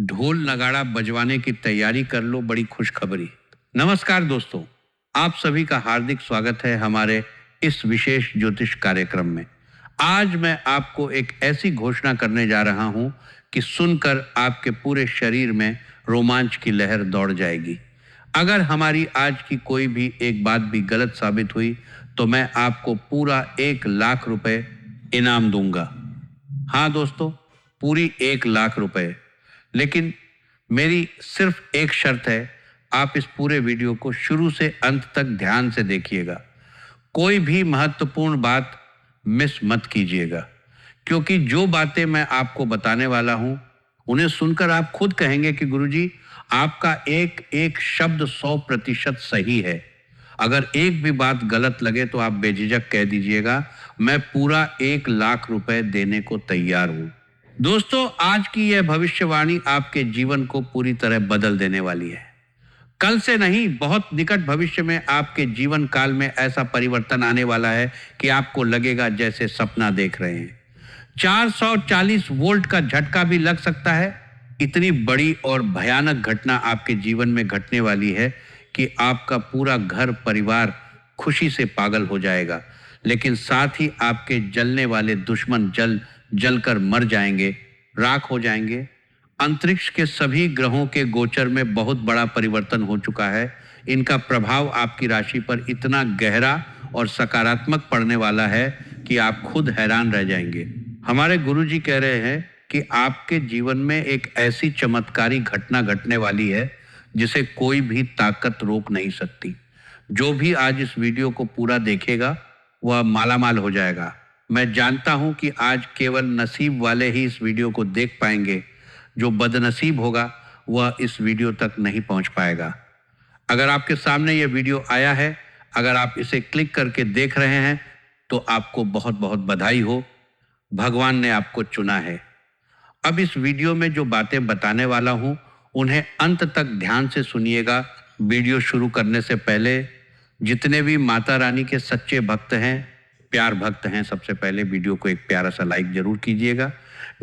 ढोल नगाड़ा बजवाने की तैयारी कर लो, बड़ी खुशखबरी। नमस्कार दोस्तों, आप सभी का हार्दिक स्वागत है हमारे इस विशेष ज्योतिष कार्यक्रम में। आज मैं आपको एक ऐसी घोषणा करने जा रहा हूं कि सुनकर आपके पूरे शरीर में रोमांच की लहर दौड़ जाएगी। अगर हमारी आज की कोई भी एक बात भी गलत साबित हुई तो मैं आपको पूरा 1 लाख रुपए इनाम दूंगा। हाँ दोस्तों, पूरी 1 लाख रुपए। लेकिन मेरी सिर्फ एक शर्त है, आप इस पूरे वीडियो को शुरू से अंत तक ध्यान से देखिएगा। कोई भी महत्वपूर्ण बात मिस मत कीजिएगा, क्योंकि जो बातें मैं आपको बताने वाला हूं उन्हें सुनकर आप खुद कहेंगे कि गुरुजी, आपका एक एक शब्द 100% सही है। अगर एक भी बात गलत लगे तो आप बेझिझक कह दीजिएगा, मैं पूरा 1 लाख रुपए देने को तैयार हूं। दोस्तों, आज की यह भविष्यवाणी आपके जीवन को पूरी तरह बदल देने वाली है। कल से नहीं, बहुत निकट भविष्य में आपके जीवन काल में ऐसा परिवर्तन आने वाला है कि आपको लगेगा जैसे सपना देख रहे हैं। 440 वोल्ट का झटका भी लग सकता है। इतनी बड़ी और भयानक घटना आपके जीवन में घटने वाली है कि आपका पूरा घर परिवार खुशी से पागल हो जाएगा, लेकिन साथ ही आपके जलने वाले दुश्मन जलकर मर जाएंगे, राख हो जाएंगे। अंतरिक्ष के सभी ग्रहों के गोचर में बहुत बड़ा परिवर्तन हो चुका है। इनका प्रभाव आपकी राशि पर इतना गहरा और सकारात्मक पड़ने वाला है कि आप खुद हैरान रह जाएंगे। हमारे गुरुजी कह रहे हैं कि आपके जीवन में एक ऐसी चमत्कारी घटना घटने वाली है जिसे कोई भी ताकत रोक नहीं सकती। जो भी आज इस वीडियो को पूरा देखेगा वह मालामाल हो जाएगा। मैं जानता हूं कि आज केवल नसीब वाले ही इस वीडियो को देख पाएंगे। जो बदनसीब होगा वह इस वीडियो तक नहीं पहुंच पाएगा। अगर आपके सामने यह वीडियो आया है, अगर आप इसे क्लिक करके देख रहे हैं तो आपको बहुत बहुत बधाई हो। भगवान ने आपको चुना है। अब इस वीडियो में जो बातें बताने वाला हूं उन्हें अंत तक ध्यान से सुनिएगा। वीडियो शुरू करने से पहले जितने भी माता रानी के सच्चे भक्त हैं, प्यार भक्त हैं, सबसे पहले वीडियो को एक प्यारा सा लाइक जरूर कीजिएगा।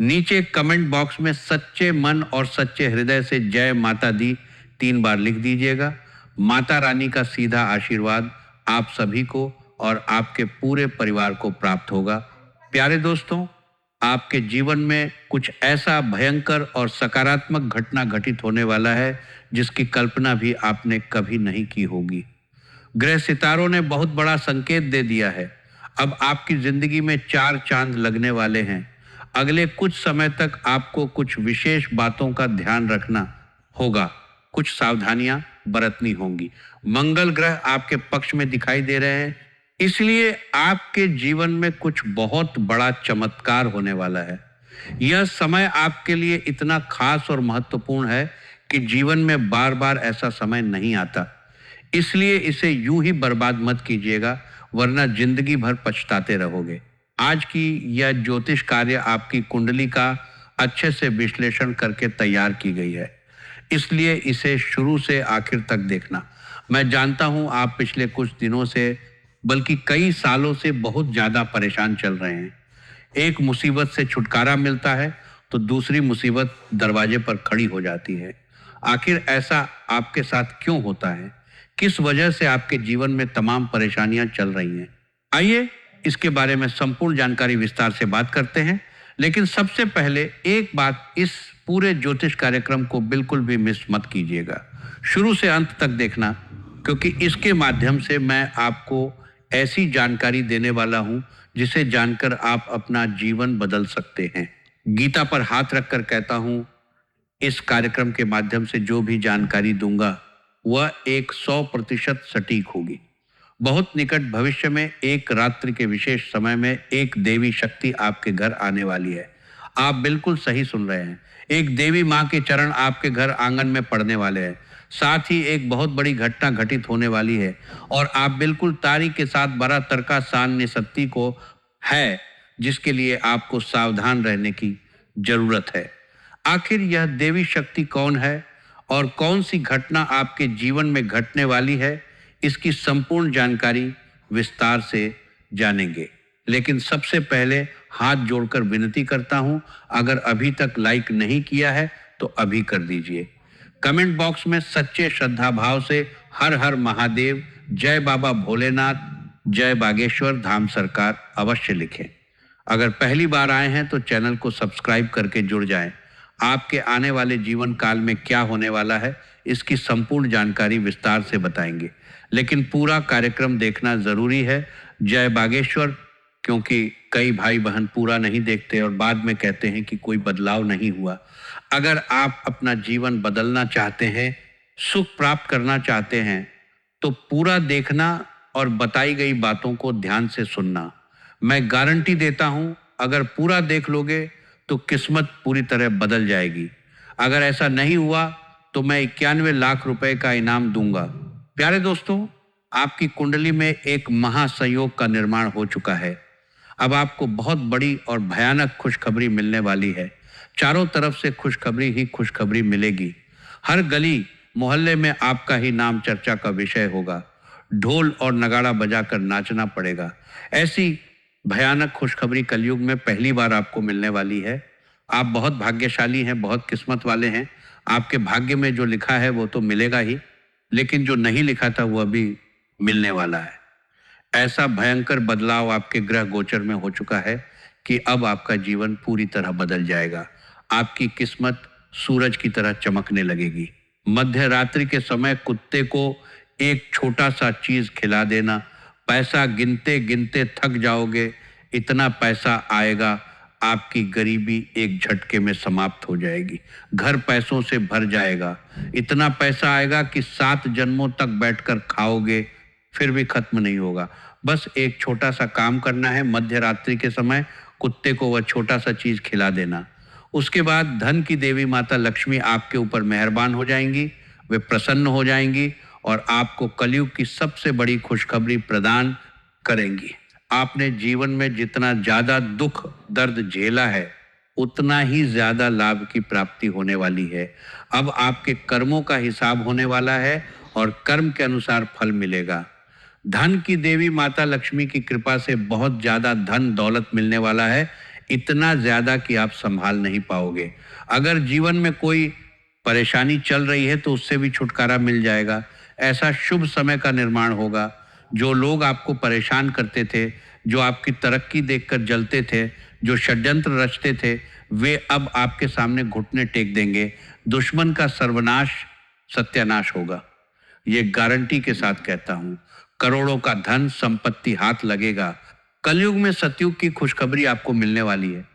नीचे कमेंट बॉक्स में सच्चे मन और सच्चे हृदय से जय माता दी 3 बार लिख दीजिएगा। माता रानी का सीधा आशीर्वाद आप सभी को और आपके पूरे परिवार को प्राप्त होगा। प्यारे दोस्तों, आपके जीवन में कुछ ऐसा भयंकर और सकारात्मक घटना घटित होने वाला है जिसकी कल्पना भी आपने कभी नहीं की होगी। ग्रह सितारों ने बहुत बड़ा संकेत दे दिया है। अब आपकी जिंदगी में 4 चांद लगने वाले हैं। अगले कुछ समय तक आपको कुछ विशेष बातों का ध्यान रखना होगा, कुछ सावधानियां बरतनी होंगी। मंगल ग्रह आपके पक्ष में दिखाई दे रहे हैं, इसलिए आपके जीवन में कुछ बहुत बड़ा चमत्कार होने वाला है। यह समय आपके लिए इतना खास और महत्वपूर्ण है कि जीवन में बार बार ऐसा समय नहीं आता। इसलिए इसे यूं ही बर्बाद मत कीजिएगा, वरना जिंदगी भर पछताते रहोगे। आज की यह ज्योतिष कार्य आपकी कुंडली का अच्छे से विश्लेषण करके तैयार की गई है, इसलिए इसे शुरू से आखिर तक देखना। मैं जानता हूं आप पिछले कुछ दिनों से, बल्कि कई सालों से बहुत ज्यादा परेशान चल रहे हैं। एक मुसीबत से छुटकारा मिलता है तो दूसरी मुसीबत दरवाजे पर खड़ी हो जाती है। आखिर ऐसा आपके साथ क्यों होता है? किस वजह से आपके जीवन में तमाम परेशानियां चल रही हैं? आइए इसके बारे में संपूर्ण जानकारी विस्तार से बात करते हैं। लेकिन सबसे पहले एक बात, इस पूरे ज्योतिष कार्यक्रम को बिल्कुल भी मिस मत कीजिएगा। शुरू से अंत तक देखना, क्योंकि इसके माध्यम से मैं आपको ऐसी जानकारी देने वाला हूं जिसे जानकर आप अपना जीवन बदल सकते हैं। गीता पर हाथ रखकर कहता हूं, इस कार्यक्रम के माध्यम से जो भी जानकारी दूंगा वह 100% सटीक होगी। बहुत निकट भविष्य में एक रात्रि के विशेष समय में एक देवी शक्ति आपके घर आने वाली है। आप बिल्कुल सही सुन रहे हैं। एक देवी माँ के चरण आपके घर आंगन में पड़ने वाले हैं। साथ ही एक बहुत बड़ी घटना घटित होने वाली है और आप बिल्कुल तारीख के साथ बड़ा तड़का सानने सत्ती को है, जिसके लिए आपको सावधान रहने की जरूरत है। आखिर यह देवी शक्ति कौन है और कौन सी घटना आपके जीवन में घटने वाली है, इसकी संपूर्ण जानकारी विस्तार से जानेंगे। लेकिन सबसे पहले हाथ जोड़कर विनती करता हूं, अगर अभी तक लाइक नहीं किया है तो अभी कर दीजिए। कमेंट बॉक्स में सच्चे श्रद्धा भाव से हर हर महादेव, जय बाबा भोलेनाथ, जय बागेश्वर धाम सरकार अवश्य लिखें। अगर पहली बार आए हैं तो चैनल को सब्सक्राइब करके जुड़ जाएं। आपके आने वाले जीवन काल में क्या होने वाला है इसकी संपूर्ण जानकारी विस्तार से बताएंगे, लेकिन पूरा कार्यक्रम देखना जरूरी है। जय बागेश्वर, क्योंकि कई भाई बहन पूरा नहीं देखते और बाद में कहते हैं कि कोई बदलाव नहीं हुआ। अगर आप अपना जीवन बदलना चाहते हैं, सुख प्राप्त करना चाहते हैं, तो पूरा देखना और बताई गई बातों को ध्यान से सुनना। मैं गारंटी देता हूं, अगर पूरा देख लोगे तो किस्मत पूरी तरह बदल जाएगी। अगर ऐसा नहीं हुआ तो मैं 91 लाख रुपए का इनाम दूंगा। प्यारे दोस्तों, आपकी कुंडली में एक महासंयोग का निर्माण हो चुका है। अब आपको बहुत बड़ी और भयानक खुशखबरी मिलने वाली है। चारों तरफ से खुशखबरी ही खुशखबरी मिलेगी। हर गली मोहल्ले में आपका ही नाम चर्चा का विषय होगा। ढोल और नगाड़ा बजाकर नाचना पड़ेगा। ऐसी भयानक खुशखबरी कलयुग में पहली बार आपको मिलने वाली है। आप बहुत भाग्यशाली हैं, बहुत किस्मत वाले हैं। आपके भाग्य में जो लिखा है वो तो मिलेगा ही, लेकिन जो नहीं लिखा था वो अभी मिलने वाला है। ऐसा भयंकर बदलाव आपके ग्रह गोचर में हो चुका है कि अब आपका जीवन पूरी तरह बदल जाएगा। आपकी किस्मत सूरज की तरह चमकने लगेगी। मध्य रात्रि के समय कुत्ते को एक छोटा सा चीज खिला देना, पैसा गिनते गिनते थक जाओगे। इतना पैसा आएगा, आपकी गरीबी एक झटके में समाप्त हो जाएगी। घर पैसों से भर जाएगा। इतना पैसा आएगा कि 7 जन्मों तक बैठकर खाओगे, फिर भी खत्म नहीं होगा। बस एक छोटा सा काम करना है। मध्य रात्रि के समय कुत्ते को वह छोटा सा चीज खिला देना। उसके बाद धन की देवी माता लक्ष्मी आपके ऊपर मेहरबान हो जाएंगी। वे प्रसन्न हो जाएंगी और आपको कलयुग की सबसे बड़ी खुशखबरी प्रदान करेंगी। आपने जीवन में जितना ज्यादा दुख दर्द झेला है, उतना ही ज्यादा लाभ की प्राप्ति होने वाली है। अब आपके कर्मों का हिसाब होने वाला है और कर्म के अनुसार फल मिलेगा। धन की देवी माता लक्ष्मी की कृपा से बहुत ज्यादा धन दौलत मिलने वाला है, इतना ज्यादा कि आप संभाल नहीं पाओगे। अगर जीवन में कोई परेशानी चल रही है तो उससे भी छुटकारा मिल जाएगा। ऐसा शुभ समय का निर्माण होगा। जो लोग आपको परेशान करते थे, जो आपकी तरक्की देखकर जलते थे, जो षड्यंत्र रचते थे, वे अब आपके सामने घुटने टेक देंगे। दुश्मन का सर्वनाश सत्यानाश होगा। ये गारंटी के साथ कहता हूं। करोड़ों का धन संपत्ति हाथ लगेगा। कलयुग में सतयुग की खुशखबरी आपको मिलने वाली है,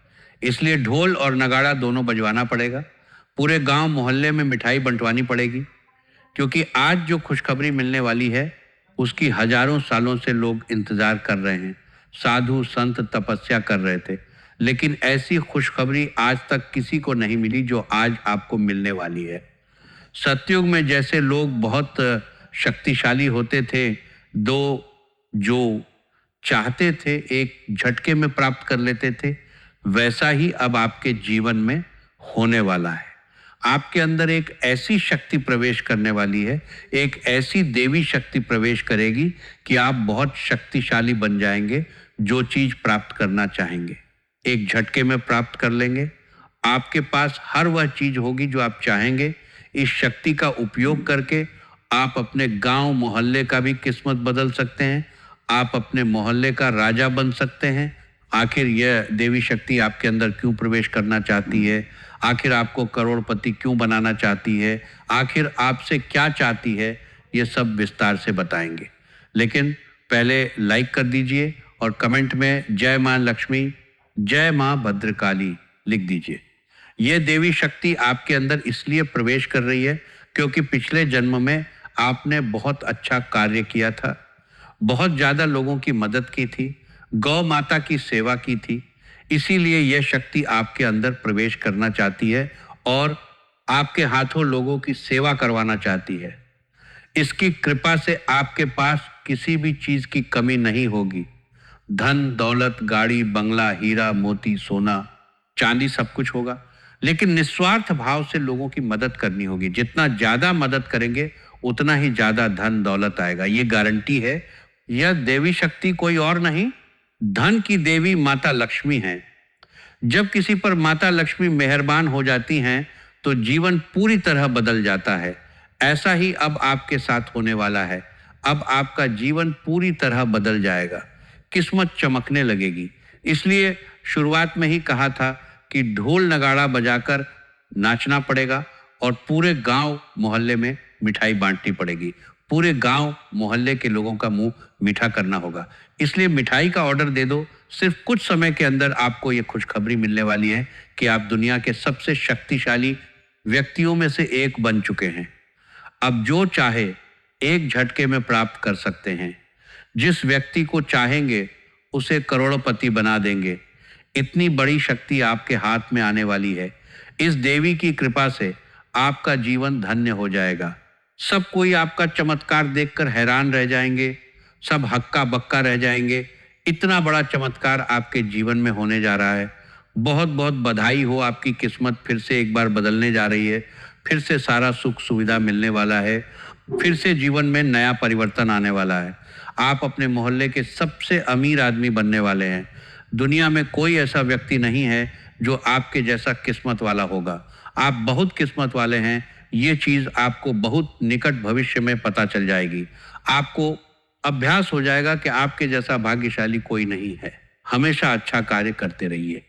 इसलिए ढोल और नगाड़ा दोनों बजवाना पड़ेगा। पूरे गांव मोहल्ले में मिठाई बंटवानी पड़ेगी, क्योंकि आज जो खुशखबरी मिलने वाली है उसकी हजारों सालों से लोग इंतजार कर रहे हैं। साधु संत तपस्या कर रहे थे, लेकिन ऐसी खुशखबरी आज तक किसी को नहीं मिली जो आज आपको मिलने वाली है। सतयुग में जैसे लोग बहुत शक्तिशाली होते थे, दो जो चाहते थे एक झटके में प्राप्त कर लेते थे, वैसा ही अब आपके जीवन में होने वाला है। आपके अंदर एक ऐसी शक्ति प्रवेश करने वाली है, एक ऐसी देवी शक्ति प्रवेश करेगी कि आप बहुत शक्तिशाली बन जाएंगे। जो चीज प्राप्त करना चाहेंगे एक झटके में प्राप्त कर लेंगे। आपके पास हर वह चीज होगी जो आप चाहेंगे। इस शक्ति का उपयोग करके आप अपने गांव मोहल्ले का भी किस्मत बदल सकते हैं। आप अपने मोहल्ले का राजा बन सकते हैं। आखिर यह देवी शक्ति आपके अंदर क्यों प्रवेश करना चाहती है? आखिर आपको करोड़पति क्यों बनाना चाहती है? आखिर आपसे क्या चाहती है? ये सब विस्तार से बताएंगे, लेकिन पहले लाइक कर दीजिए और कमेंट में जय मां लक्ष्मी, जय मां भद्रकाली लिख दीजिए। यह देवी शक्ति आपके अंदर इसलिए प्रवेश कर रही है क्योंकि पिछले जन्म में आपने बहुत अच्छा कार्य किया था, बहुत ज्यादा लोगों की मदद की थी, गौ माता की सेवा की थी। इसीलिए यह शक्ति आपके अंदर प्रवेश करना चाहती है और आपके हाथों लोगों की सेवा करवाना चाहती है। इसकी कृपा से आपके पास किसी भी चीज की कमी नहीं होगी। धन दौलत, गाड़ी बंगला, हीरा मोती, सोना चांदी सब कुछ होगा, लेकिन निस्वार्थ भाव से लोगों की मदद करनी होगी। जितना ज्यादा मदद करेंगे उतना ही ज्यादा धन दौलत आएगा, ये गारंटी है। यह देवी शक्ति कोई और नहीं, धन की देवी माता लक्ष्मी है। जब किसी पर माता लक्ष्मी मेहरबान हो जाती हैं तो जीवन पूरी तरह बदल जाता है। ऐसा ही अब आपके साथ होने वाला है। अब आपका जीवन पूरी तरह बदल जाएगा, किस्मत चमकने लगेगी। इसलिए शुरुआत में ही कहा था कि ढोल नगाड़ा बजाकर नाचना पड़ेगा और पूरे गांव मोहल्ले में मिठाई बांटनी पड़ेगी। पूरे गांव मोहल्ले के लोगों का मुंह मीठा करना होगा। इसलिए मिठाई का ऑर्डर दे दो। सिर्फ कुछ समय के अंदर आपको ये खुशखबरी मिलने वाली है कि आप दुनिया के सबसे शक्तिशाली व्यक्तियों में से एक बन चुके हैं। अब जो चाहे एक झटके में प्राप्त कर सकते हैं। जिस व्यक्ति को चाहेंगे उसे करोड़पति बना देंगे। इतनी बड़ी शक्ति आपके हाथ में आने वाली है। इस देवी की कृपा से आपका जीवन धन्य हो जाएगा। सब कोई आपका चमत्कार देखकर हैरान रह जाएंगे। सब हक्का बक्का रह जाएंगे। इतना बड़ा चमत्कार आपके जीवन में होने जा रहा है। बहुत बहुत बधाई हो, आपकी किस्मत फिर से एक बार बदलने जा रही है। फिर से सारा सुख सुविधा मिलने वाला है। फिर से जीवन में नया परिवर्तन आने वाला है। आप अपने मोहल्ले के सबसे अमीर आदमी बनने वाले हैं। दुनिया में कोई ऐसा व्यक्ति नहीं है जो आपके जैसा किस्मत वाला होगा। आप बहुत किस्मत वाले हैं। ये चीज़ आपको बहुत निकट भविष्य में पता चल जाएगी। आपको अभ्यास हो जाएगा कि आपके जैसा भाग्यशाली कोई नहीं है। हमेशा अच्छा कार्य करते रहिए।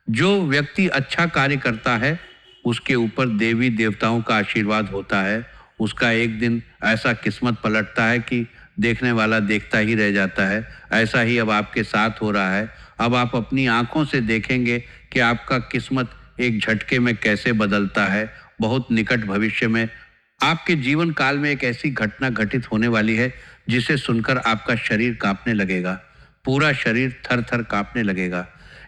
जो व्यक्ति अच्छा कार्य करता है उसके ऊपर देवी देवताओं का आशीर्वाद होता है। उसका एक दिन ऐसा किस्मत पलटता है कि देखने वाला देखता ही रह जाता है। ऐसा ही अब आपके साथ हो रहा है। अब आप अपनी आंखों से देखेंगे कि आपका किस्मत एक झटके में कैसे बदलता है। बहुत निकट भविष्य में आपके जीवन काल में एक ऐसी घटना घटित होने वाली है जिसे सुनकर आपका शरीर कांपने लगेगा। पूरा शरीर थर थर कांपने लगेगा।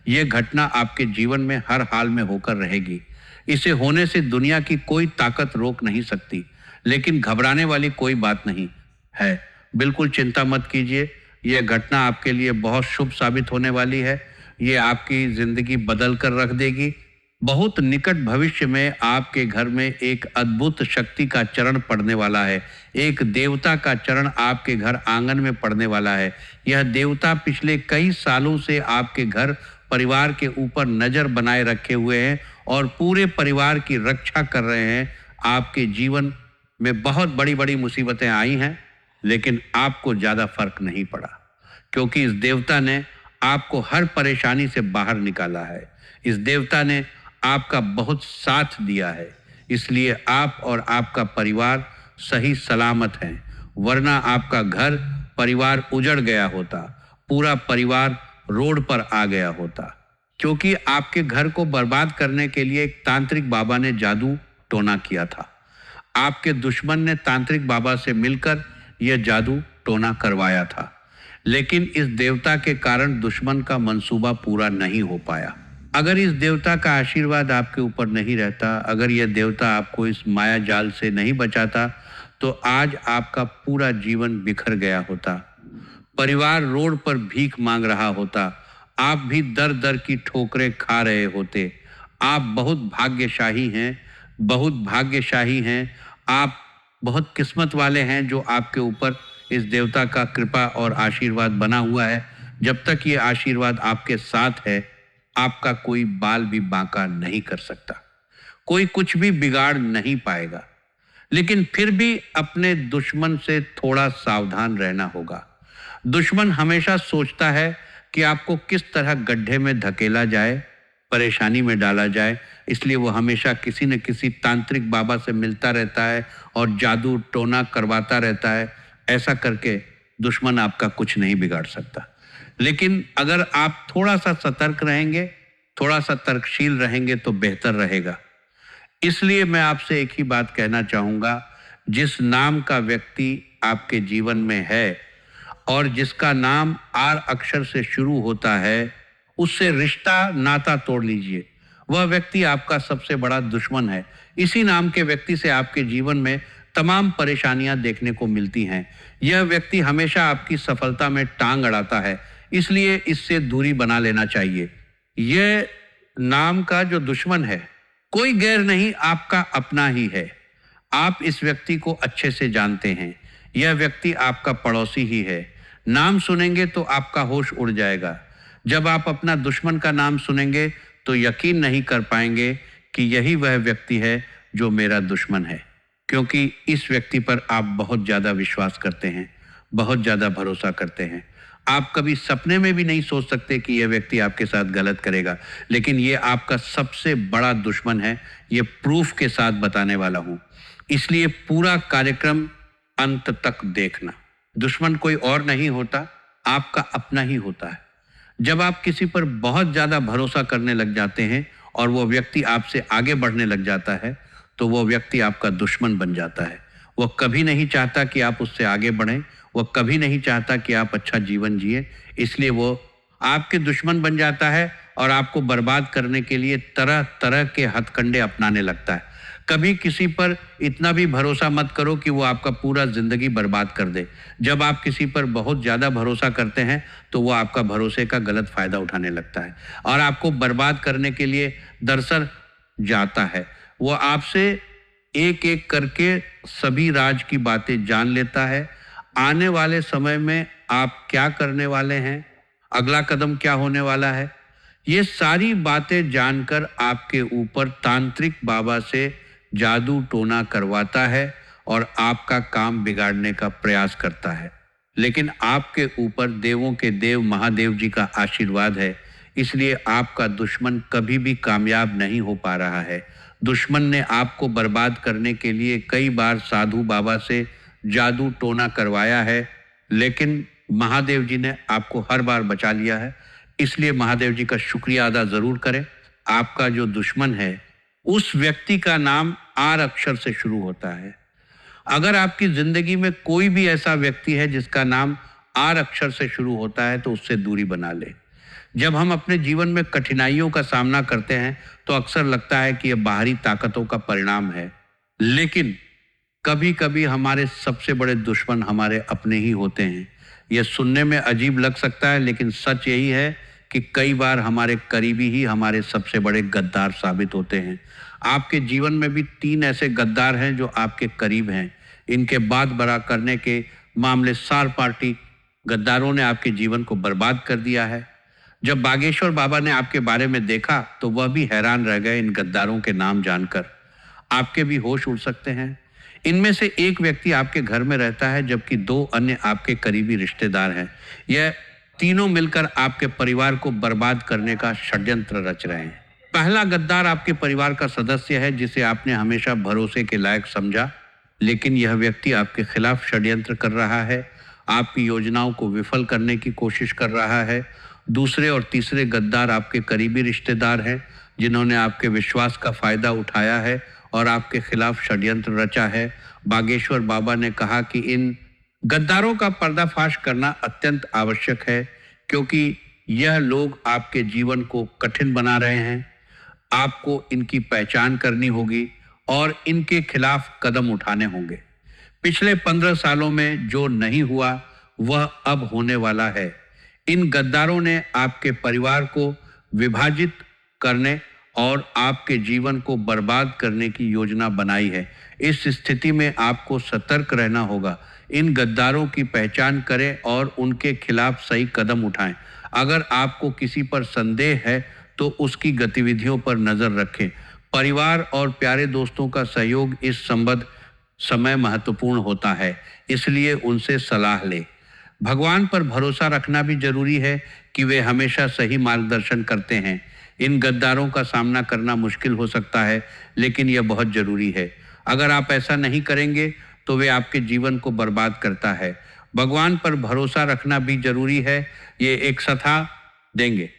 यह घटना आपके जीवन में हर हाल में होकर रहेगी। इसे होने से दुनिया की कोई ताकत रोक नहीं सकती। लेकिन घबराने वाली कोई बात नहीं है। बिल्कुल चिंता मत कीजिए। यह घटना आपके लिए बहुत शुभ साबित होने वाली है। ये आपकी जिंदगी बदल कर रख देगी। बहुत निकट भविष्य में आपके घर में एक अद्भुत शक्ति का चरण पड़ने वाला है। एक देवता का चरण आपके घर आंगन में पड़ने वाला है। यह देवता पिछले कई सालों से आपके घर परिवार के ऊपर नजर बनाए रखे हुए हैं और पूरे परिवार की रक्षा कर रहे हैं। आपके जीवन में बहुत बड़ी बड़ी मुसीबतें आई हैं, लेकिन आपको ज़्यादा फर्क नहीं पड़ा, क्योंकि इस देवता ने आपको हर परेशानी से बाहर निकाला है। इस देवता ने आपका बहुत साथ दिया है। इसलिए आप और आपका परिवार सही सलामत हैं। वरना आपका घर परिवार उजड़ गया होता। पूरा परिवार रोड पर आ गया होता, क्योंकि आपके घर को बर्बाद करने के लिए एक तांत्रिक बाबा ने जादू टोना किया था। आपके दुश्मन ने तांत्रिक बाबा से मिलकर यह जादू टोना करवाया था। लेकिन इस देवता के कारण दुश्मन का मंसूबा पूरा नहीं हो पाया। अगर इस देवता का आशीर्वाद आपके ऊपर नहीं रहता, अगर यह देवता आपको इस माया जाल से नहीं बचाता, तो आज आपका पूरा जीवन बिखर गया होता। परिवार रोड पर भीख मांग रहा होता। आप भी दर दर की ठोकरें खा रहे होते। आप बहुत भाग्यशाली हैं, बहुत भाग्यशाली हैं। आप बहुत किस्मत वाले हैं जो आपके ऊपर इस देवता का कृपा और आशीर्वाद बना हुआ है। जब तक ये आशीर्वाद आपके साथ है, आपका कोई बाल भी बांका नहीं कर सकता। कोई कुछ भी बिगाड़ नहीं पाएगा। लेकिन फिर भी अपने दुश्मन से थोड़ा सावधान रहना होगा। दुश्मन हमेशा सोचता है कि आपको किस तरह गड्ढे में धकेला जाए, परेशानी में डाला जाए। इसलिए वो हमेशा किसी न किसी तांत्रिक बाबा से मिलता रहता है और जादू टोना करवाता रहता है। ऐसा करके दुश्मन आपका कुछ नहीं बिगाड़ सकता। लेकिन अगर आप थोड़ा सा सतर्क रहेंगे, थोड़ा सा तर्कशील रहेंगे तो बेहतर रहेगा। इसलिए मैं आपसे एक ही बात कहना चाहूँगा, जिस नाम का व्यक्ति आपके जीवन में है और जिसका नाम आर अक्षर से शुरू होता है, उससे रिश्ता नाता तोड़ लीजिए। वह व्यक्ति आपका सबसे बड़ा दुश्मन है। इसी नाम के व्यक्ति से आपके जीवन में तमाम परेशानियां देखने को मिलती हैं। यह व्यक्ति हमेशा आपकी सफलता में टांग अड़ाता है। इसलिए इससे दूरी बना लेना चाहिए। यह नाम का जो दुश्मन है कोई गैर नहीं, आपका अपना ही है। आप इस व्यक्ति को अच्छे से जानते हैं। यह व्यक्ति आपका पड़ोसी ही है। नाम सुनेंगे तो आपका होश उड़ जाएगा। जब आप अपना दुश्मन का नाम सुनेंगे तो यकीन नहीं कर पाएंगे कि यही वह व्यक्ति है जो मेरा दुश्मन है, क्योंकि इस व्यक्ति पर आप बहुत ज़्यादा विश्वास करते हैं, बहुत ज़्यादा भरोसा करते हैं। आप कभी सपने में भी नहीं सोच सकते कि यह व्यक्ति आपके साथ गलत करेगा, लेकिन ये आपका सबसे बड़ा दुश्मन है। ये प्रूफ के साथ बताने वाला हूँ, इसलिए पूरा कार्यक्रम अंत तक देखना। दुश्मन कोई और नहीं होता, आपका अपना ही होता है। जब आप किसी पर बहुत ज़्यादा भरोसा करने लग जाते हैं और वो व्यक्ति आपसे आगे बढ़ने लग जाता है, तो वो व्यक्ति आपका दुश्मन बन जाता है। वो कभी नहीं चाहता कि आप उससे आगे बढ़ें, वो कभी नहीं चाहता कि आप अच्छा जीवन जिए, इसलिए वो आपके दुश्मन बन जाता है और आपको बर्बाद करने के लिए तरह तरह के हथकंडे अपनाने लगता है। कभी किसी पर इतना भी भरोसा मत करो कि वो आपका पूरा जिंदगी बर्बाद कर दे। जब आप किसी पर बहुत ज़्यादा भरोसा करते हैं तो वो आपका भरोसे का गलत फ़ायदा उठाने लगता है और आपको बर्बाद करने के लिए दरअसल जाता है। वो आपसे एक एक करके सभी राज की बातें जान लेता है। आने वाले समय में आप क्या करने वाले हैं, अगला कदम क्या होने वाला है, ये सारी बातें जानकर आपके ऊपर तांत्रिक बाबा से जादू टोना करवाता है और आपका काम बिगाड़ने का प्रयास करता है। लेकिन आपके ऊपर देवों के देव महादेव जी का आशीर्वाद है, इसलिए आपका दुश्मन कभी भी कामयाब नहीं हो पा रहा है। दुश्मन ने आपको बर्बाद करने के लिए कई बार साधु बाबा से जादू टोना करवाया है, लेकिन महादेव जी ने आपको हर बार बचा लिया है। इसलिए महादेव जी का शुक्रिया अदा जरूर करें। आपका जो दुश्मन है उस व्यक्ति का नाम आर अक्षर से शुरू होता है। अगर आपकी जिंदगी में कोई भी ऐसा व्यक्ति है जिसका नाम आर अक्षर से शुरू होता है तो उससे दूरी बना ले। जब हम अपने जीवन में कठिनाइयों का सामना करते हैं तो अक्सर लगता है कि यह बाहरी ताकतों का परिणाम है, लेकिन कभी कभी हमारे सबसे बड़े दुश्मन हमारे अपने ही होते हैं। यह सुनने में अजीब लग सकता है, लेकिन सच यही है कि कई बार हमारे करीबी ही हमारे सबसे बड़े गद्दार साबित होते हैं। आपके जीवन में भी 3 ऐसे गद्दार हैं जो आपके करीब हैं। इनके बात बड़ा करने के मामले सार पार्टी गद्दारों ने आपके जीवन को बर्बाद कर दिया है। जब बागेश्वर बाबा ने आपके बारे में देखा तो वह भी हैरान रह गए इन गद्दारों के नाम जानकर। आपके भी होश उड़ सकते हैं। इनमें से एक व्यक्ति आपके घर में रहता है, जबकि 2 अन्य आपके करीबी रिश्तेदार हैं। यह तीनों मिलकर आपके परिवार को बर्बाद करने का षड्यंत्र रच रहे हैं। पहला गद्दार आपके परिवार का सदस्य है जिसे आपने हमेशा भरोसे के लायक समझा, लेकिन यह व्यक्ति आपके खिलाफ षड्यंत्र कर रहा है, आपकी योजनाओं को विफल करने की कोशिश कर रहा है। दूसरे और तीसरे गद्दार आपके करीबी रिश्तेदार हैं जिन्होंने आपके विश्वास का फायदा उठाया है और आपके खिलाफ षड्यंत्र रचा है। बागेश्वर बाबा ने कहा कि इन गद्दारों का पर्दाफाश करना अत्यंत आवश्यक है, क्योंकि यह लोग आपके जीवन को कठिन बना रहे हैं। आपको इनकी पहचान करनी होगी और इनके खिलाफ कदम उठाने होंगे। पिछले 15 सालों में जो नहीं हुआ वह अब होने वाला है। इन गद्दारों ने आपके परिवार को विभाजित करने और आपके जीवन को बर्बाद करने की योजना बनाई है। इस स्थिति में आपको सतर्क रहना होगा। इन गद्दारों की पहचान करें और उनके खिलाफ सही कदम उठाएं। अगर आपको किसी पर संदेह है तो उसकी गतिविधियों पर नजर रखें। परिवार और प्यारे दोस्तों का सहयोग इस संबंध समय महत्वपूर्ण होता है, इसलिए उनसे सलाह लें। भगवान पर भरोसा रखना भी जरूरी है कि वे हमेशा सही मार्गदर्शन करते हैं। इन गद्दारों का सामना करना मुश्किल हो सकता है, लेकिन यह बहुत जरूरी है। अगर आप ऐसा नहीं करेंगे तो वे आपके जीवन को बर्बाद करता है। भगवान पर भरोसा रखना भी जरूरी है, ये एक सथा देंगे।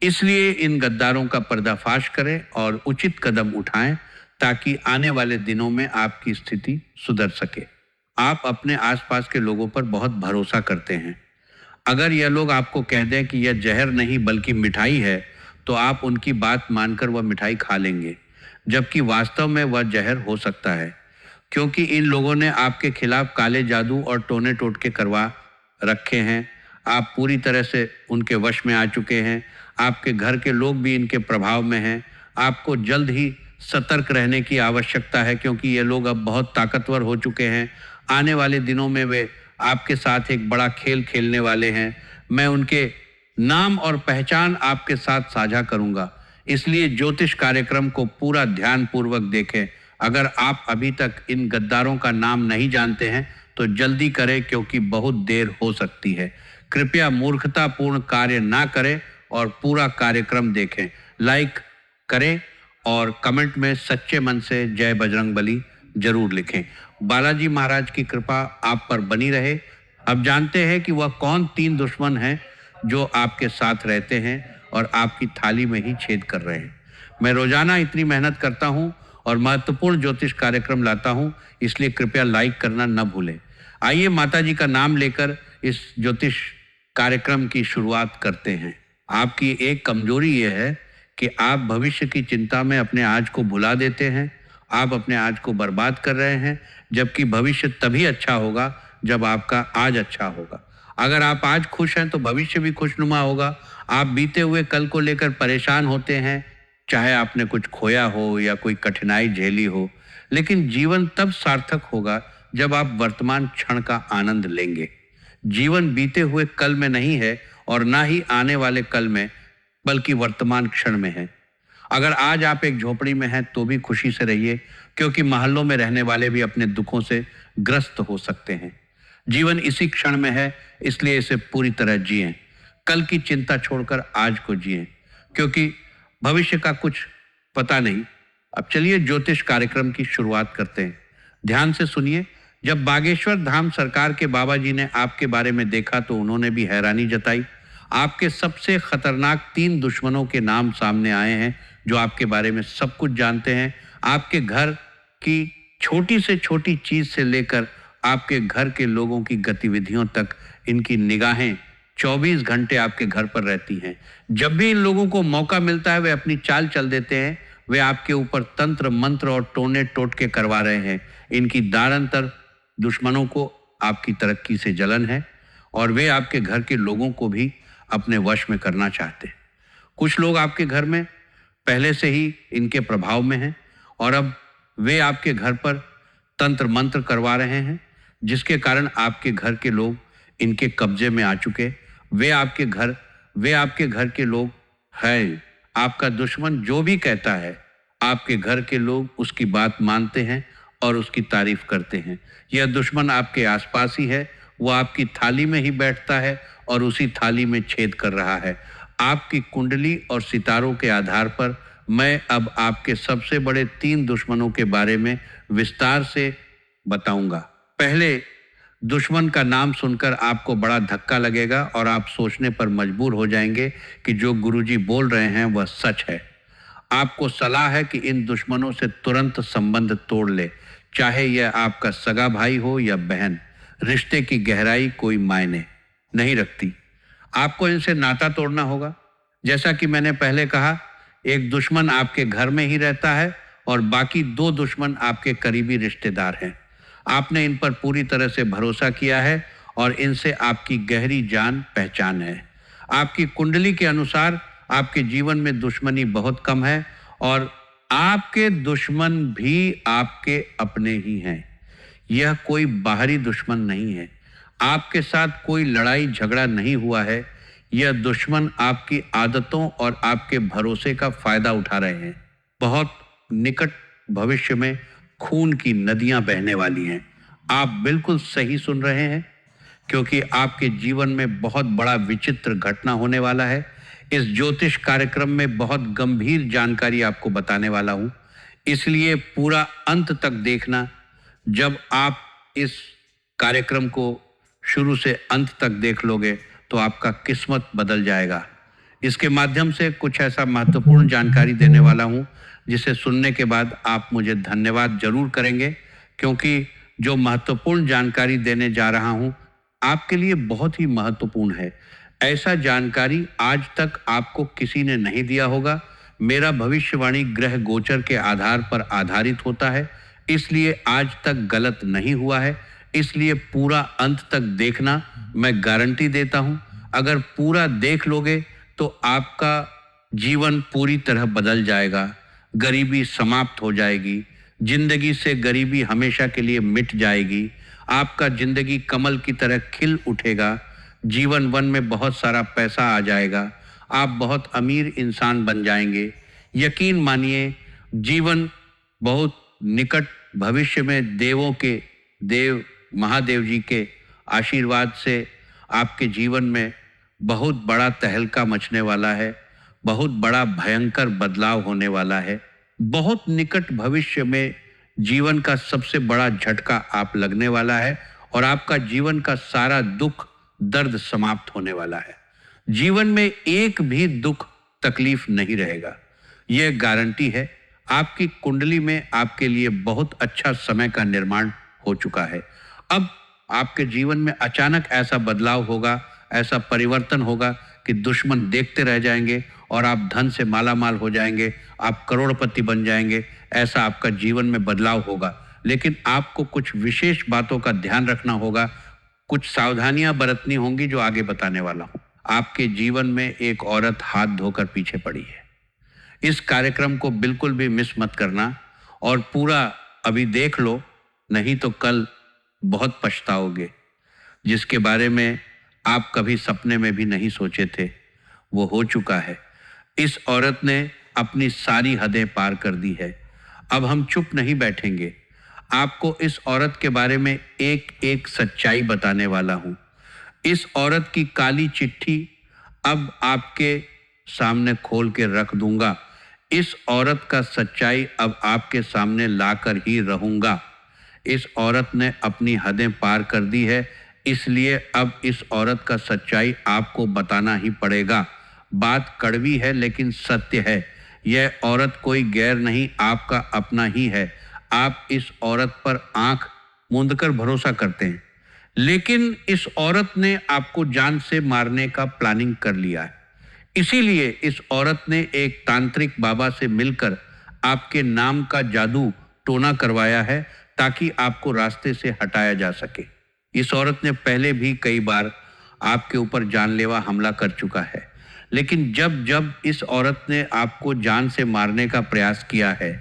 इसलिए इन गद्दारों का पर्दाफाश करें और उचित कदम उठाएं ताकि आने वाले दिनों में आपकी स्थिति सुधर सके। आप अपने आसपास के लोगों पर बहुत भरोसा करते हैं। अगर यह लोग आपको कह दें कि यह जहर नहीं बल्कि मिठाई है, तो आप उनकी बात मानकर वह मिठाई खा लेंगे, जबकि वास्तव में वह जहर हो सकता है, क्योंकि इन लोगों ने आपके खिलाफ काले जादू और टोने टोटके करवा रखे हैं। आप पूरी तरह से उनके वश में आ चुके हैं। आपके घर के लोग भी इनके प्रभाव में हैं। आपको जल्द ही सतर्क रहने की आवश्यकता है, क्योंकि ये लोग अब बहुत ताकतवर हो चुके हैं। आने वाले दिनों में वे आपके साथ एक बड़ा खेल खेलने वाले हैं। मैं उनके नाम और पहचान आपके साथ साझा करूंगा, इसलिए ज्योतिष कार्यक्रम को पूरा ध्यानपूर्वक देखें अगर आप अभी तक इन गद्दारों का नाम नहीं जानते हैं तो जल्दी करें, क्योंकि बहुत देर हो सकती है। कृपया मूर्खतापूर्ण कार्य ना करें और पूरा कार्यक्रम देखें। लाइक करें और कमेंट में सच्चे मन से जय बजरंगबली जरूर लिखें। बालाजी महाराज की कृपा आप पर बनी रहे। अब जानते हैं कि वह कौन 3 दुश्मन हैं जो आपके साथ रहते हैं और आपकी थाली में ही छेद कर रहे हैं। मैं रोजाना इतनी मेहनत करता हूं और महत्वपूर्ण ज्योतिष कार्यक्रम लाता हूं, इसलिए कृपया लाइक करना न भूलें। आइए माता जी का नाम लेकर इस ज्योतिष कार्यक्रम की शुरुआत करते हैं। आपकी एक कमजोरी यह है कि आप भविष्य की चिंता में अपने आज को भुला देते हैं। आप अपने आज को बर्बाद कर रहे हैं, जबकि भविष्य तभी अच्छा होगा जब आपका आज अच्छा होगा। अगर आप आज खुश हैं तो भविष्य भी खुशनुमा होगा। आप बीते हुए कल को लेकर परेशान होते हैं, चाहे आपने कुछ खोया हो या कोई कठिनाई झेली हो, लेकिन जीवन तब सार्थक होगा जब आप वर्तमान क्षण का आनंद लेंगे। जीवन बीते हुए कल में नहीं है और ना ही आने वाले कल में, बल्कि वर्तमान क्षण में है। अगर आज आप एक झोपड़ी में हैं तो भी खुशी से रहिए, क्योंकि मोहल्लों में रहने वाले भी अपने दुखों से ग्रस्त हो सकते हैं। जीवन इसी क्षण में है, इसलिए इसे पूरी तरह जिएं। कल की चिंता छोड़कर आज को जिएं, क्योंकि भविष्य का कुछ पता नहीं। अब चलिए ज्योतिष कार्यक्रम की शुरुआत करते हैं। ध्यान से सुनिए। जब बागेश्वर धाम सरकार के बाबा जी ने आपके बारे में देखा तो उन्होंने भी हैरानी जताई। आपके सबसे खतरनाक 3 दुश्मनों के नाम सामने आए हैं, जो आपके बारे में सब कुछ जानते हैं। आपके घर की छोटी से छोटी चीज से लेकर आपके घर के लोगों की गतिविधियों तक इनकी निगाहें 24 घंटे आपके घर पर रहती हैं। जब भी इन लोगों को मौका मिलता है वे अपनी चाल चल देते हैं। वे आपके ऊपर तंत्र मंत्र और टोने टोटके करवा रहे हैं। इनकी दारंतर दुश्मनों को आपकी तरक्की से जलन है और वे आपके घर के लोगों को भी अपने वश में करना चाहते हैं। कुछ लोग आपके घर में पहले से ही इनके प्रभाव में हैं और अब वे आपके घर पर तंत्र मंत्र करवा रहे हैं, जिसके कारण आपके घर के लोग इनके कब्जे में आ चुके। वे आपके घर के लोग हैं। आपका दुश्मन जो भी कहता है, आपके घर के लोग उसकी बात मानते हैं और उसकी तारीफ करते हैं। यह दुश्मन आपके आसपास ही है। वो आपकी थाली में ही बैठता है और उसी थाली में छेद कर रहा है। आपकी कुंडली और सितारों के आधार पर मैं अब आपके सबसे बड़े 3 दुश्मनों के बारे में विस्तार से बताऊंगा। पहले दुश्मन का नाम सुनकर आपको बड़ा धक्का लगेगा और आप सोचने पर मजबूर हो जाएंगे कि जो गुरुजी बोल रहे हैं वह सच है। आपको सलाह है कि इन दुश्मनों से तुरंत संबंध तोड़ ले, चाहे यह आपका सगा भाई हो या बहन। रिश्ते की गहराई कोई मायने नहीं रखती। आपको इनसे नाता तोड़ना होगा। जैसा कि मैंने पहले कहा, एक दुश्मन आपके घर में ही रहता है और बाकी 2 दुश्मन आपके करीबी रिश्तेदार हैं। आपने इन पर पूरी तरह से भरोसा किया है और इनसे आपकी गहरी जान पहचान है। आपकी कुंडली के अनुसार आपके जीवन में दुश्मनी बहुत कम है और आपके दुश्मन भी आपके अपने ही हैं। यह कोई बाहरी दुश्मन नहीं है। आपके साथ कोई लड़ाई झगड़ा नहीं हुआ है। यह दुश्मन आपकी आदतों और आपके भरोसे का फायदा उठा रहे हैं। बहुत निकट भविष्य में खून की नदियां बहने वाली हैं। आप बिल्कुल सही सुन रहे हैं, क्योंकि आपके जीवन में बहुत बड़ा विचित्र घटना होने वाला है। इस ज्योतिष कार्यक्रम में बहुत गंभीर जानकारी आपको बताने वाला हूं, इसलिए पूरा अंत तक देखना। जब आप इस कार्यक्रम को शुरू से अंत तक देख लोगे तो आपका किस्मत बदल जाएगा। इसके माध्यम से कुछ ऐसा महत्वपूर्ण जानकारी देने वाला हूं जिसे सुनने के बाद आप मुझे धन्यवाद जरूर करेंगे, क्योंकि जो महत्वपूर्ण जानकारी देने जा रहा हूं आपके लिए बहुत ही महत्वपूर्ण है। ऐसा जानकारी आज तक आपको किसी ने नहीं दिया होगा। मेरा भविष्यवाणी ग्रह गोचर के आधार पर आधारित होता है, इसलिए आज तक गलत नहीं हुआ है। इसलिए पूरा अंत तक देखना, मैं गारंटी देता हूं। अगर पूरा देख लोगे तो आपका जीवन पूरी तरह बदल जाएगा। गरीबी समाप्त हो जाएगी। जिंदगी से गरीबी हमेशा के लिए मिट जाएगी। आपका जिंदगी कमल की तरह खिल उठेगा। जीवन वन में बहुत सारा पैसा आ जाएगा। आप बहुत अमीर इंसान बन जाएंगे। यकीन मानिए, जीवन बहुत निकट भविष्य में देवों के देव महादेव जी के आशीर्वाद से आपके जीवन में बहुत बड़ा तहलका मचने वाला है, बहुत बड़ा भयंकर बदलाव होने वाला है। बहुत निकट भविष्य में जीवन का सबसे बड़ा झटका आप लगने वाला है और आपका जीवन का सारा दुख दर्द समाप्त होने वाला है। जीवन में एक भी दुख तकलीफ नहीं रहेगा, यह गारंटी है। आपकी कुंडली में आपके लिए बहुत अच्छा समय का निर्माण हो चुका है। अब आपके जीवन में अचानक ऐसा बदलाव होगा, ऐसा परिवर्तन होगा कि दुश्मन देखते रह जाएंगे और आप धन से मालामाल हो जाएंगे, आप करोड़पति बन जाएंगे। ऐसा आपका जीवन में बदलाव होगा, लेकिन आपको कुछ विशेष बातों का ध्यान रखना होगा, कुछ सावधानियां बरतनी होंगी जो आगे बताने वाला हूं। आपके जीवन में एक औरत हाथ धोकर पीछे पड़ी है। इस कार्यक्रम को बिल्कुल भी मिस मत करना और पूरा अभी देख लो, नहीं तो कल बहुत पछताओगे। जिसके बारे में आप कभी सपने में भी नहीं सोचे थे, वो हो चुका है। इस औरत ने अपनी सारी हदें पार कर दी है। अब हम चुप नहीं बैठेंगे, आपको इस औरत के बारे में एक एक सच्चाई बताने वाला हूं। इस औरत की काली चिट्ठी अब आपके सामने खोल के रख दूंगा। इस औरत का सच्चाई अब आपके सामने लाकर ही रहूंगा। इस औरत ने अपनी हदें पार कर दी है, इसलिए अब इस औरत का सच्चाई आपको बताना ही पड़ेगा। बात कड़वी है लेकिन सत्य है। यह औरत कोई गैर नहीं, आपका अपना ही है। आप इस औरत पर आंख मूंदकर भरोसा करते हैं, लेकिन इस औरत ने आपको जान से मारने का प्लानिंग कर लिया है। इसीलिए इस औरत ने एक तांत्रिक बाबा से मिलकर आपके नाम का जादू टोना करवाया है ताकि आपको रास्ते से हटाया जा सके। इस औरत ने पहले भी कई बार आपके ऊपर जानलेवा हमला कर चुका है, लेकिन जब जब इस औरत ने आपको जान से मारने का प्रयास किया है,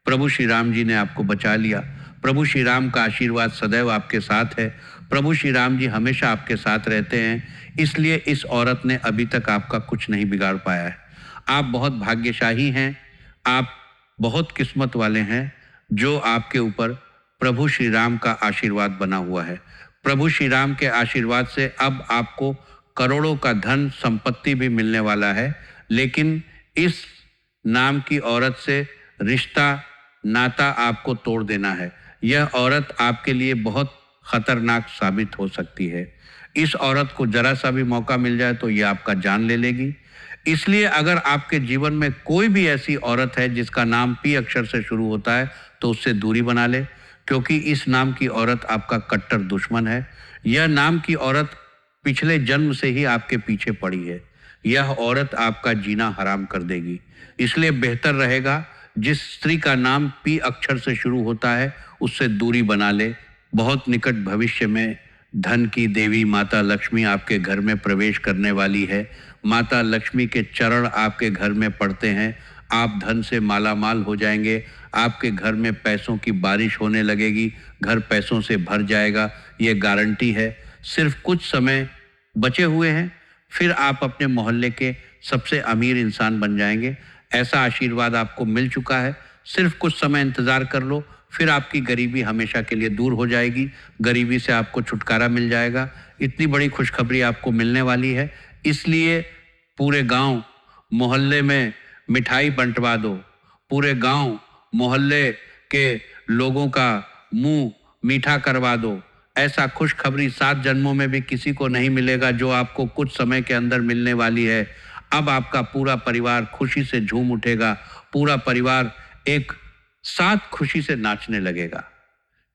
प्रभु श्री राम जी ने आपको बचा लिया। प्रभु श्री राम का आशीर्वाद सदैव आपके साथ है। प्रभु श्री राम जी हमेशा आपके साथ रहते हैं, इसलिए इस औरत ने अभी तक आपका कुछ नहीं बिगाड़ पाया है। आप बहुत भाग्यशाली हैं, आप बहुत किस्मत वाले हैं जो आपके ऊपर प्रभु श्री राम का आशीर्वाद बना हुआ है। प्रभु श्री राम के आशीर्वाद से अब आपको करोड़ों का धन संपत्ति भी मिलने वाला है, लेकिन इस नाम की औरत से रिश्ता नाता आपको तोड़ देना है। यह औरत आपके लिए बहुत खतरनाक साबित हो सकती है। इस औरत को जरा सा भी मौका मिल जाए तो ये आपका जान ले लेगी। इसलिए अगर आपके जीवन में कोई भी ऐसी औरत है जिसका नाम पी अक्षर से शुरू होता है तो उससे दूरी बना ले, क्योंकि इस नाम की औरत आपका कट्टर दुश्मन है। यह नाम की औरत पिछले जन्म से ही आपके पीछे पड़ी है। यह औरत आपका जीना हराम कर देगी। इसलिए बेहतर रहेगा जिस स्त्री का नाम पी अक्षर से शुरू होता है उससे दूरी बना ले। बहुत निकट भविष्य में धन की देवी माता लक्ष्मी आपके घर में प्रवेश करने वाली है। माता लक्ष्मी के चरण आपके घर में पड़ते हैं, आप धन से मालामाल हो जाएंगे। आपके घर में पैसों की बारिश होने लगेगी, घर पैसों से भर जाएगा, ये गारंटी है। सिर्फ कुछ समय बचे हुए हैं, फिर आप अपने मोहल्ले के सबसे अमीर इंसान बन जाएंगे। ऐसा आशीर्वाद आपको मिल चुका है। सिर्फ कुछ समय इंतजार कर लो, फिर आपकी गरीबी हमेशा के लिए दूर हो जाएगी। गरीबी से आपको छुटकारा मिल जाएगा। इतनी बड़ी खुशखबरी आपको मिलने वाली है, इसलिए पूरे गांव मोहल्ले में मिठाई बंटवा दो। पूरे गांव मोहल्ले के लोगों का मुंह मीठा करवा दो। ऐसा खुशखबरी 7 जन्मों में भी किसी को नहीं मिलेगा जो आपको कुछ समय के अंदर मिलने वाली है। अब आपका पूरा परिवार खुशी से झूम उठेगा, पूरा परिवार एक साथ खुशी से नाचने लगेगा।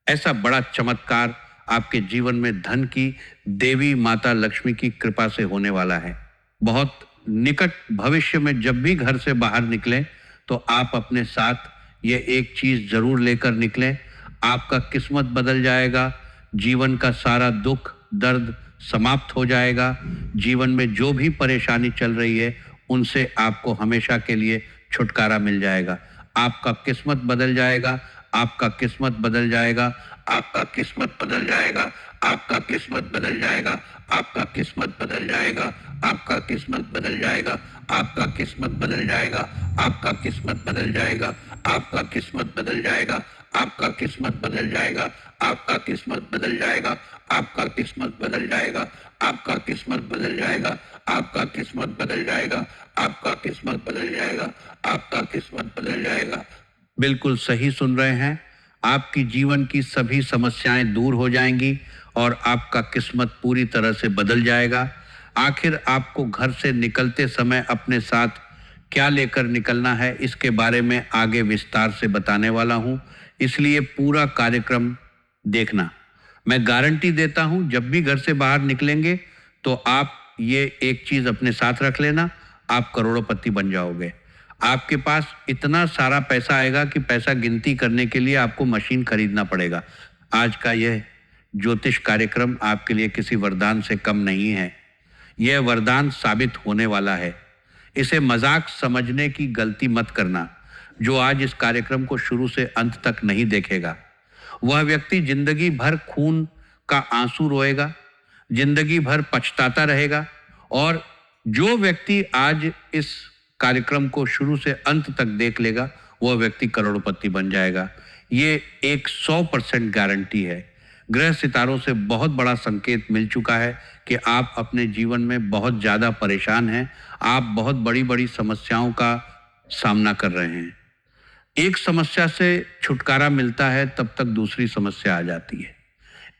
ऐसा बड़ा चमत्कार आपके जीवन में धन की देवी माता लक्ष्मी की कृपा से होने वाला है। बहुत निकट भविष्य में जब भी घर से बाहर निकलें तो आप अपने साथ ये एक चीज जरूर लेकर निकलें। आपका किस्मत बदल जाएगा, जीवन का सारा दुख दर्द समाप्त हो जाएगा। जीवन में जो भी परेशानी चल रही है उनसे आपको हमेशा के लिए छुटकारा मिल जाएगा। आपका किस्मत बदल जाएगा, आपका किस्मत बदल जाएगा, आपका किस्मत बदल जाएगा, आपका किस्मत बदल जाएगा, आपका किस्मत बदल जाएगा, आपका किस्मत बदल जाएगा, आपका किस्मत बदल जाएगा, आपका किस्मत बदल जाएगा, आपका किस्मत बदल जाएगा, आपका किस्मत बदल जाएगा, आपका किस्मत बदल जाएगा, आपका किस्मत बदल जाएगा, आपका किस्मत बदल जाएगा, आपका किस्मत बदल जाएगा, आपका किस्मत बदल जाएगा, आपका किस्मत बदल जाएगा। बिल्कुल सही सुन रहे हैं। आपकी जीवन की सभी समस्याएं दूर हो जाएंगी और आपका किस्मत पूरी तरह से बदल जाएगा। आखिर आपको घर से निकलते समय अपने साथ क्या लेकर निकलना है, इसके बारे में आगे विस्तार से बताने वाला हूं, इसलिए पूरा कार्यक्रम देखना। मैं गारंटी देता हूं, जब भी घर से बाहर निकलेंगे तो आप ये एक चीज अपने साथ रख लेना, आप करोड़पति बन जाओगे। आपके पास इतना सारा पैसा आएगा कि पैसा गिनती करने के लिए आपको मशीन खरीदना पड़ेगा। आज का यह ज्योतिष कार्यक्रम आपके लिए किसी वरदान से कम नहीं है। यह वरदान साबित होने वाला है। इसे मजाक समझने की गलती मत करना। जो आज इस कार्यक्रम को शुरू से अंत तक नहीं देखेगा, वह व्यक्ति जिंदगी भर खून का आंसू रोएगा, जिंदगी भर पछताता रहेगा। और जो व्यक्ति आज इस कार्यक्रम को शुरू से अंत तक देख लेगा, वह व्यक्ति करोड़पति बन जाएगा। ये एक 100% गारंटी है। ग्रह सितारों से बहुत बड़ा संकेत मिल चुका है कि आप अपने जीवन में बहुत ज्यादा परेशान हैं। आप बहुत बड़ी बड़ी समस्याओं का सामना कर रहे हैं। एक समस्या से छुटकारा मिलता है, तब तक दूसरी समस्या आ जाती है।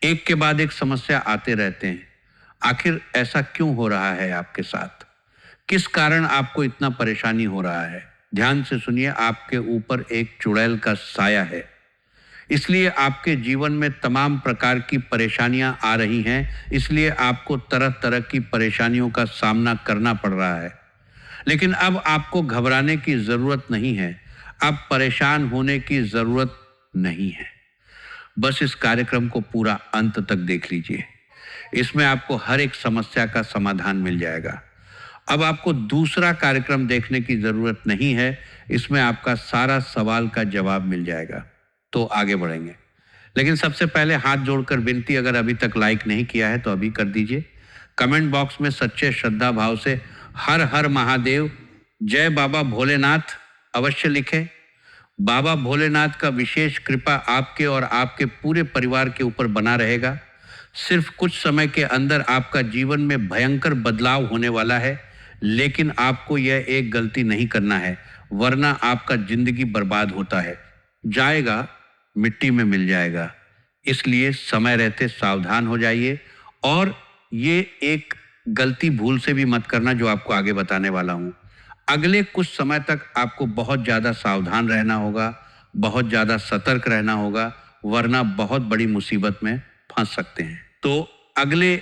एक के बाद एक समस्या आते रहते हैं। आखिर ऐसा क्यों हो रहा है आपके साथ? किस कारण आपको इतना परेशानी हो रहा है? ध्यान से सुनिए, आपके ऊपर एक चुड़ैल का साया है, इसलिए आपके जीवन में तमाम प्रकार की परेशानियां आ रही हैं। इसलिए आपको तरह तरह की परेशानियों का सामना करना पड़ रहा है। लेकिन अब आपको घबराने की जरूरत नहीं है, अब परेशान होने की जरूरत नहीं है। बस इस कार्यक्रम को पूरा अंत तक देख लीजिए। इसमें आपको हर एक समस्या का समाधान मिल जाएगा। अब आपको दूसरा कार्यक्रम देखने की जरूरत नहीं है, इसमें आपका सारा सवाल का जवाब मिल जाएगा। तो आगे बढ़ेंगे, लेकिन सबसे पहले हाथ जोड़कर विनती, अगर अभी तक लाइक नहीं किया है तो अभी कर दीजिए। कमेंट बॉक्स में सच्चे श्रद्धा भाव से हर हर महादेव, जय बाबा भोलेनाथ अवश्य लिखें। बाबा भोलेनाथ का विशेष कृपा आपके और आपके पूरे परिवार के ऊपर बना रहेगा। सिर्फ कुछ समय के अंदर आपका जीवन में भयंकर बदलाव होने वाला है, लेकिन आपको यह एक गलती नहीं करना है, वरना आपका जिंदगी बर्बाद होता है। जाएगा मिट्टी में मिल जाएगा। इसलिए समय रहते सावधान हो जाइए और ये एक गलती भूल से भी मत करना जो आपको आगे बताने वाला हूं। अगले कुछ समय तक आपको बहुत ज्यादा सावधान रहना होगा, बहुत ज्यादा सतर्क रहना होगा, वरना बहुत बड़ी मुसीबत में फंस सकते हैं। तो अगले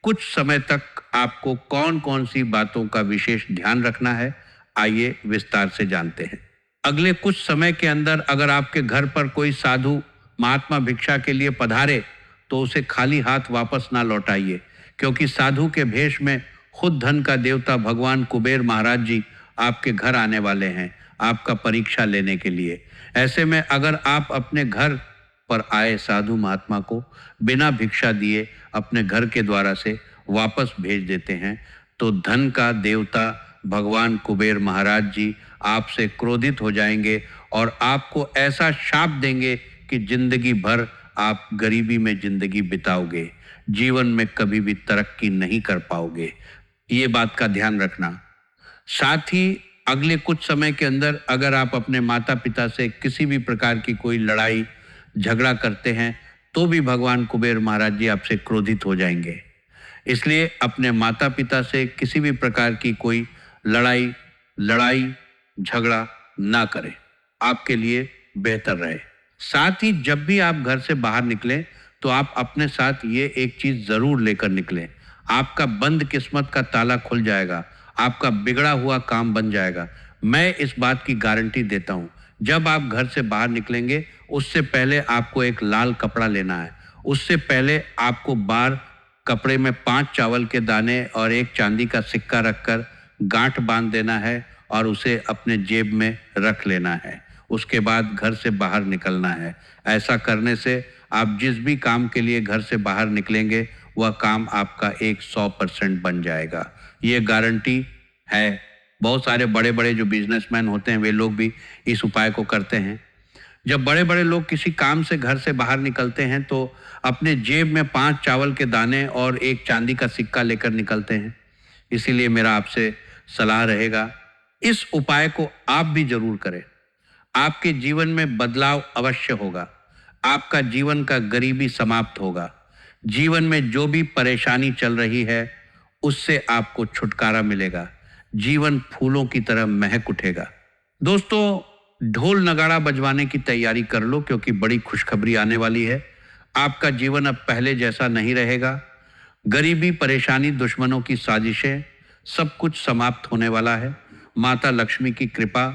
कुछ समय तक आपको कौन कौन सी बातों का विशेष ध्यान रखना है, आइए विस्तार से जानते हैं। अगले कुछ समय के अंदर अगर आपके घर पर कोई साधु महात्मा भिक्षा के लिए पधारे तो उसे खाली हाथ वापस ना लौटाइए, क्योंकि साधु के भेष में खुद धन का देवता भगवान कुबेर महाराज जी आपके घर आने वाले हैं, आपका परीक्षा लेने के लिए। ऐसे में अगर आप अपने घर पर आए साधु महात्मा को बिना भिक्षा दिए अपने घर के द्वारा से वापस भेज देते हैं, तो धन का देवता भगवान कुबेर महाराज जी आपसे क्रोधित हो जाएंगे और आपको ऐसा शाप देंगे कि जिंदगी भर आप गरीबी में जिंदगी बिताओगे, जीवन में कभी भी तरक्की नहीं कर पाओगे। ये बात का ध्यान रखना। साथ ही अगले कुछ समय के अंदर अगर आप अपने माता पिता से किसी भी प्रकार की कोई लड़ाई झगड़ा करते हैं तो भी भगवान कुबेर महाराज जी आपसे क्रोधित हो जाएंगे। इसलिए अपने माता पिता से किसी भी प्रकार की कोई लड़ाई झगड़ा ना करें, आपके लिए बेहतर रहे। साथ ही जब भी आप घर से बाहर निकलें तो आप अपने साथ ये एक चीज जरूर लेकर निकलें, आपका बंद किस्मत का ताला खुल जाएगा, आपका बिगड़ा हुआ काम बन जाएगा। मैं इस बात की गारंटी देता हूं। जब आप घर से बाहर निकलेंगे उससे पहले आपको एक लाल कपड़ा लेना है। उससे पहले आपको बाहर कपड़े में 5 चावल के दाने और 1 चांदी का सिक्का रखकर गांठ बांध देना है और उसे अपने जेब में रख लेना है। उसके बाद घर से बाहर निकलना है। ऐसा करने से आप जिस भी काम के लिए घर से बाहर निकलेंगे वह काम आपका 100% बन जाएगा। ये गारंटी है। बहुत सारे बड़े बड़े जो बिजनेसमैन होते हैं वे लोग भी इस उपाय को करते हैं। जब बड़े बड़े लोग किसी काम से घर से बाहर निकलते हैं तो अपने जेब में 5 चावल के दाने और एक चांदी का सिक्का लेकर निकलते हैं। इसीलिए मेरा आपसे सलाह रहेगा, इस उपाय को आप भी जरूर करें। आपके जीवन में बदलाव अवश्य होगा। आपका जीवन का गरीबी समाप्त होगा। जीवन में जो भी परेशानी चल रही है उससे आपको छुटकारा मिलेगा। जीवन फूलों की तरह महक उठेगा। दोस्तों, ढोल नगाड़ा बजवाने की तैयारी कर लो, क्योंकि बड़ी खुशखबरी आने वाली है। आपका जीवन अब पहले जैसा नहीं रहेगा। गरीबी, परेशानी, दुश्मनों की साजिशें, सब कुछ समाप्त होने वाला है। माता लक्ष्मी की कृपा,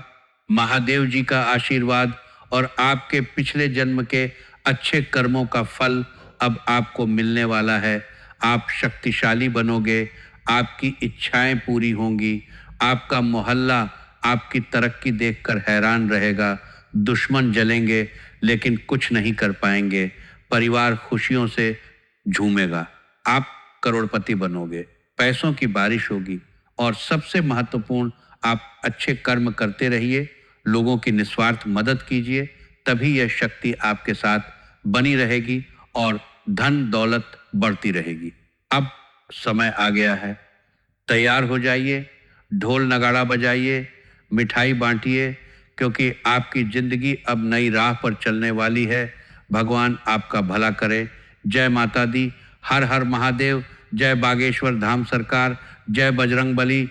महादेव जी का आशीर्वाद और आपके पिछले जन्म के अच्छे कर्मों का फल अब आपको मिलने वाला है। आप शक्तिशाली बनोगे, आपकी इच्छाएं पूरी होंगी, आपका मोहल्ला आपकी तरक्की देखकर हैरान रहेगा। दुश्मन जलेंगे लेकिन कुछ नहीं कर पाएंगे। परिवार खुशियों से झूमेगा। आप करोड़पति बनोगे, पैसों की बारिश होगी और सबसे महत्वपूर्ण, आप अच्छे कर्म करते रहिए, लोगों की निस्वार्थ मदद कीजिए, तभी यह शक्ति आपके साथ बनी रहेगी और धन दौलत बढ़ती रहेगी। अब समय आ गया है, तैयार हो जाइए, ढोल नगाड़ा बजाइए, मिठाई बांटिए, क्योंकि आपकी जिंदगी अब नई राह पर चलने वाली है। भगवान आपका भला करे। जय माता दी। हर हर महादेव। जय बागेश्वर धाम सरकार। जय बजरंग बली।